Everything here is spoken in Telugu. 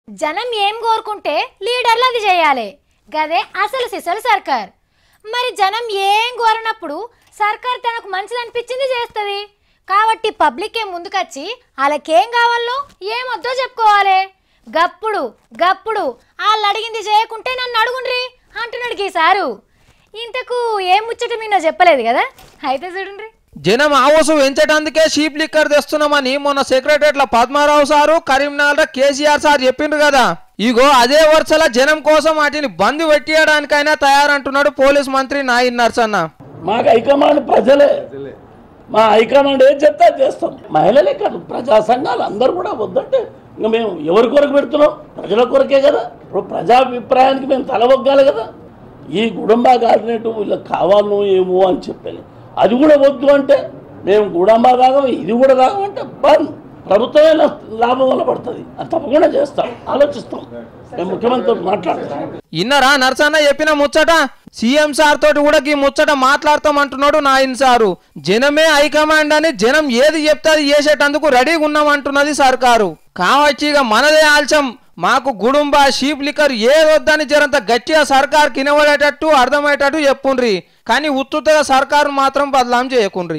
జనం ఏం కోరుకుంటే లీడర్లు అది చేయాలి. గదే అసలు సిసలు సర్కార్. మరి జనం ఏం కోరినప్పుడు సర్కార్ తనకు మంచిది అనిపించింది చేస్తుంది. కాబట్టి పబ్లిక్ ఏం ముందుకొచ్చి వాళ్ళకేం కావాలో ఏమొద్దో చెప్పుకోవాలి. గప్పుడు గప్పుడు వాళ్ళు అడిగింది చేయకుంటే నన్ను అడుగుండ్రి అంటున్నాడు ఈసారు. ఇంతకు ఏం ముచ్చట మీనో చెప్పలేదు కదా, అయితే చూడండి. జనం ఆవసు పెంచడానికే షీప్ లిక్కర్ తెస్తున్నామని మొన్న సెక్రటరీల పద్మారావు సారు, కరీంనగర్ కేసీఆర్ సార్ చెప్పిండ్రు కదా. ఇగో అదే వరుసల జనం కోసం వాటిని బంద్ పెట్టియడానికైనా తయారంటున్నాడు పోలీస్ మంత్రి నాయిన్ నర్సన్న. మాకు హైకమాండ్ ప్రజలే, మా హైకమాండ్ ఏం చెప్తే చేస్తాం. మహిళలే కాదు, ప్రజా సంఘాలు అందరూ కూడా వద్దంటే ఇంకా మేము ఎవరి కొరకు పెడుతున్నాం? ప్రజల కొరకే కదా. ఇప్పుడు ప్రజాభిప్రాయానికి మేము తలవగ్గాలి కదా. ఈ గుడంబా గారినట్టు వీళ్ళకి కావాలను ఏమో అని చెప్పాను. అది కూడా వద్దు అంటే మేము గుడంబా తాగం, ఇది కూడా తాగమంటే బంద్. ప్రభుత్వమే లాభం వల్ల పడుతుంది, అది తప్పకుండా చేస్తాం, ఆలోచిస్తాం. మేము ముఖ్యమంత్రితో మాట్లాడతాం. ఇన్నరా నర్సన్న చెప్పిన ముచ్చట? సీఎం సార్ తోటి కూడా ఈ ముచ్చట మాట్లాడతాం అంటున్నాడు నాయన్ సారు. జనమే హైకమాండ్ అని జనం ఏది చెప్తే అది చేసేటందుకు రెడీగా ఉన్నామంటున్నది సర్కారు. కావచ్చు ఇక మనదే ఆల్చం, మాకు గుడుంబ షీప్ లిక్కర్ ఏదొద్దని జరంత గట్టిగా సర్కారు కినబడేటట్టు అర్థమయ్యేటట్టు చెప్పుండ్రి. కానీ ఉత్తుగా సర్కారు మాత్రం బదలాం చేయకుండ్రి.